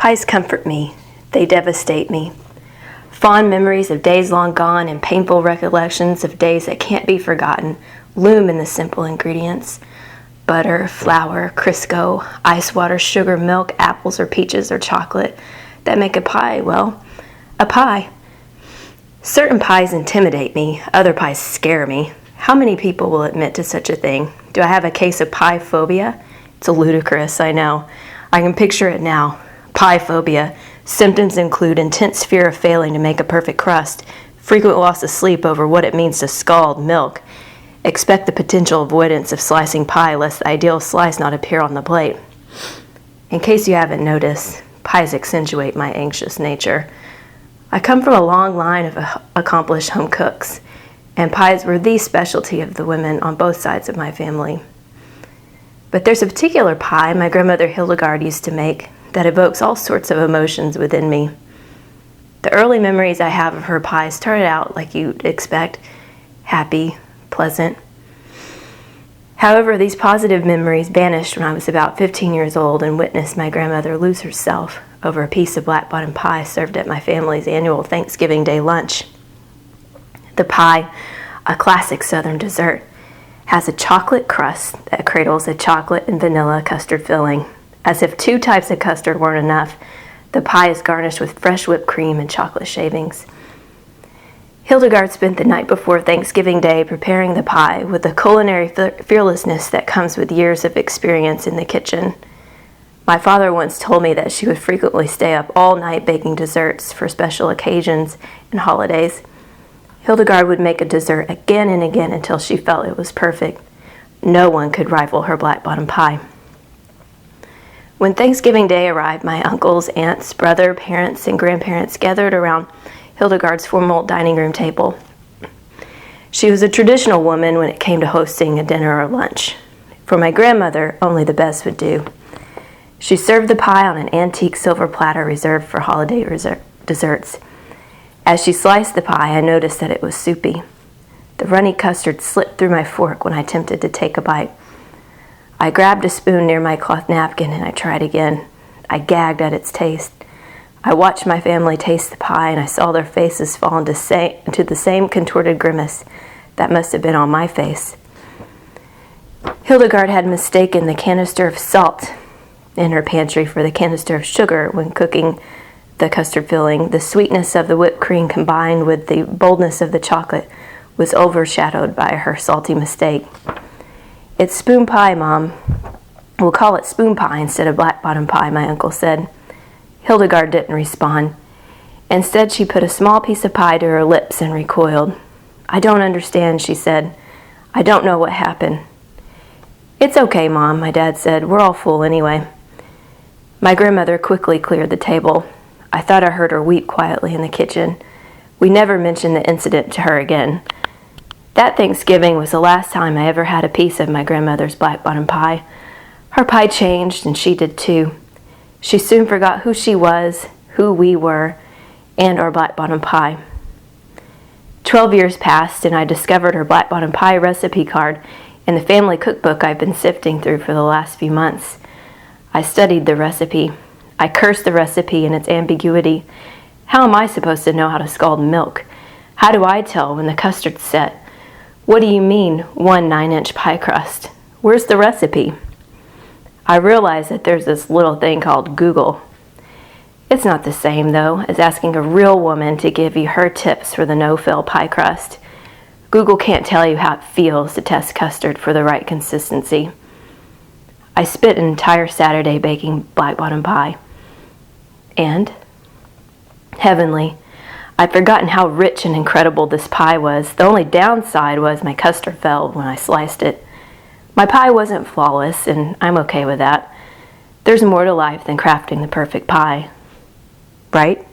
Pies comfort me. They devastate me. Fond memories of days long gone and painful recollections of days that can't be forgotten loom in the simple ingredients. Butter, flour, Crisco, ice water, sugar, milk, apples or peaches or chocolate that make a pie, well, a pie. Certain pies intimidate me, other pies scare me. How many people will admit to such a thing? Do I have a case of pie phobia? It's ludicrous, I know. I can picture it now. Pie phobia. Symptoms include intense fear of failing to make a perfect crust, frequent loss of sleep over what it means to scald milk. Expect the potential avoidance of slicing pie lest the ideal slice not appear on the plate. In case you haven't noticed, pies accentuate my anxious nature. I come from a long line of accomplished home cooks, and pies were the specialty of the women on both sides of my family. But there's a particular pie my grandmother Hildegard used to make that evokes all sorts of emotions within me. The early memories I have of her pie started out like you'd expect, happy, pleasant. However, these positive memories vanished when I was about 15 years old and witnessed my grandmother lose herself over a piece of black bottom pie served at my family's annual Thanksgiving Day lunch. The pie, a classic Southern dessert, has a chocolate crust that cradles a chocolate and vanilla custard filling. As if 2 types of custard weren't enough, the pie is garnished with fresh whipped cream and chocolate shavings. Hildegard spent the night before Thanksgiving Day preparing the pie with the culinary fearlessness that comes with years of experience in the kitchen. My father once told me that she would frequently stay up all night baking desserts for special occasions and holidays. Hildegard would make a dessert again and again until she felt it was perfect. No one could rival her black bottom pie. When Thanksgiving Day arrived, my uncles, aunts, brother, parents, and grandparents gathered around Hildegard's formal dining room table. She was a traditional woman when it came to hosting a dinner or lunch. For my grandmother, only the best would do. She served the pie on an antique silver platter reserved for holiday desserts. As she sliced the pie, I noticed that it was soupy. The runny custard slipped through my fork when I attempted to take a bite. I grabbed a spoon near my cloth napkin and I tried again. I gagged at its taste. I watched my family taste the pie and I saw their faces fall into the same contorted grimace that must have been on my face. Hildegard had mistaken the canister of salt in her pantry for the canister of sugar when cooking the custard filling. The sweetness of the whipped cream combined with the boldness of the chocolate was overshadowed by her salty mistake. "It's spoon pie, Mom. We'll call it spoon pie instead of black bottom pie," my uncle said. Hildegard didn't respond. Instead, she put a small piece of pie to her lips and recoiled. "I don't understand," she said. "I don't know what happened." "It's okay, Mom," my dad said. "We're all full anyway." My grandmother quickly cleared the table. I thought I heard her weep quietly in the kitchen. We never mentioned the incident to her again. That Thanksgiving was the last time I ever had a piece of my grandmother's black bottom pie. Her pie changed, and she did too. She soon forgot who she was, who we were, and our black bottom pie. 12 years passed, and I discovered her black bottom pie recipe card in the family cookbook I've been sifting through for the last few months. I studied the recipe. I cursed the recipe and its ambiguity. How am I supposed to know how to scald milk? How do I tell when the custard's set? What do you mean, 1 9-inch pie crust? Where's the recipe? I realize that there's this little thing called Google. It's not the same, though, as asking a real woman to give you her tips for the no-fill pie crust. Google can't tell you how it feels to test custard for the right consistency. I spent an entire Saturday baking black bottom pie. And, heavenly, I'd forgotten how rich and incredible this pie was. The only downside was my custard fell when I sliced it. My pie wasn't flawless, and I'm okay with that. There's more to life than crafting the perfect pie. Right?